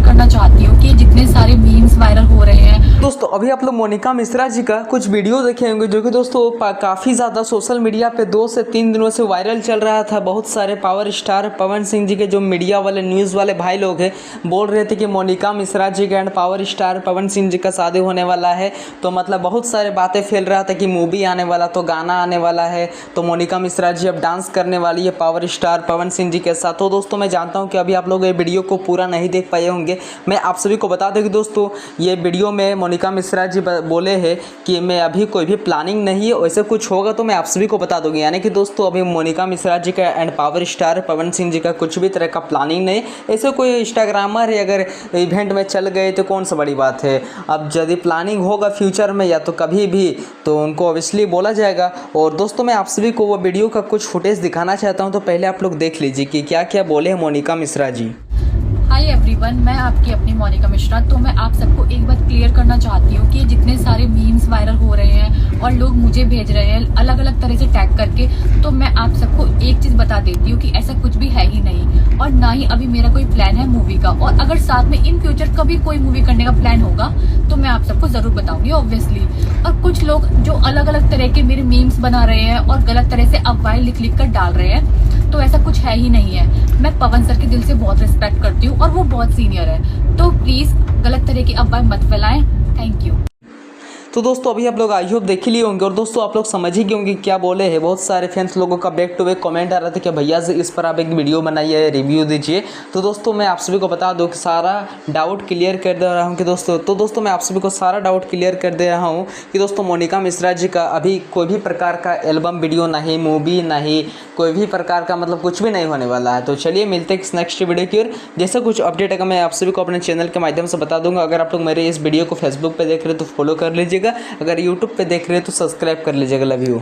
Clear करना चाहती हूँ कि जितने सारे मीम्स वायरल हो रहे हैं। दोस्तों अभी आप लोग मोनिका मिश्रा जी का कुछ वीडियो देखे होंगे जो कि दोस्तों काफ़ी ज़्यादा सोशल मीडिया पे 2 से 3 दिनों से वायरल चल रहा था। बहुत सारे पावर स्टार पवन सिंह जी के जो मीडिया वाले न्यूज़ वाले भाई लोग हैं बोल रहे थे कि मोनिका मिश्रा जी का and power star Pawan Singh ji का शादी होने वाला है। तो मतलब बहुत सारे बातें फैल रहा था कि मूवी आने वाला, तो गाना आने वाला है, तो मोनिका मिश्रा जी अब डांस करने वाली है पावर स्टार पवन सिंह जी के साथ। तो दोस्तों मैं जानता हूँ कि अभी आप लोग ये वीडियो को पूरा नहीं देख पाए होंगे। मैं आप सभी को बता दूँ कि दोस्तों ये वीडियो में मोनिका मिश्रा जी बोले हैं कि मैं अभी कोई भी प्लानिंग नहीं है, वैसे कुछ होगा तो मैं आप सभी को बता दूंगी। यानी कि दोस्तों अभी मोनिका मिश्रा जी का and power star Pawan Singh ji का कुछ भी तरह का प्लानिंग नहीं। ऐसे कोई इंस्टाग्रामर है अगर इवेंट में चल गए तो कौन सा बड़ी बात है। अब यदि प्लानिंग होगा फ्यूचर में या तो कभी भी तो उनको ऑब्वियसली बोला जाएगा। और दोस्तों मैं आप सभी को वो वीडियो का कुछ फुटेज दिखाना चाहता हूँ, तो पहले आप लोग देख लीजिए कि क्या क्या बोले हैं मोनिका मिश्रा जी। हाय एवरीवन, मैं आपकी अपनी मोनिका मिश्रा। तो मैं आप सबको एक बात क्लियर करना चाहती हूँ कि जितने सारे मीम्स वायरल हो रहे हैं और लोग मुझे भेज रहे हैं अलग अलग तरह से टैग करके, तो मैं आप सबको एक चीज बता देती हूँ कि ऐसा कुछ भी है ही नहीं और ना ही अभी मेरा कोई प्लान है मूवी का। और अगर साथ में इन फ्यूचर कभी कोई मूवी करने का प्लान होगा तो मैं आप सबको जरूर बताऊंगी ऑब्वियसली। और कुछ लोग जो अलग अलग तरह के मेरे मीम्स बना रहे हैं और गलत तरह से अफवाहें लिख लिख कर डाल रहे हैं, तो ऐसा कुछ है ही नहीं है। मैं पवन सर के दिल से बहुत रिस्पेक्ट करती हूँ और वो बहुत सीनियर है, तो प्लीज गलत तरह की अफवाहें मत फैलाएं। Thank you. तो दोस्तों अभी आप लोग आई होप देख ही लिए होंगे और दोस्तों आप लोग समझ ही गए होंगे क्या बोले हैं। बहुत सारे फैंस लोगों का बैक टू बैक कमेंट आ रहा था कि भैया से इस पर आप एक वीडियो बनाइए, रिव्यू दीजिए। तो दोस्तों मैं आप सभी को बता दूं कि सारा डाउट क्लियर कर दे रहा हूं कि दोस्तों मैं आप सभी को सारा डाउट क्लियर कर दे रहा हूं कि दोस्तों मोनिका मिश्रा जी का अभी कोई भी प्रकार का एल्बम वीडियो नहीं, मूवी नहीं, कोई भी प्रकार का मतलब कुछ भी नहीं होने वाला है। तो चलिए मिलते हैं नेक्स्ट वीडियो की ओर। जैसा कुछ अपडेट है मैं आप सभी को अपने चैनल के माध्यम से बता दूंगा। अगर आप लोग मेरे इस वीडियो को फेसबुक पर देख रहे हैं तो फॉलो कर लीजिएगा, अगर यूट्यूब पे देख रहे हैं तो सब्सक्राइब कर लीजिएगा। Love you.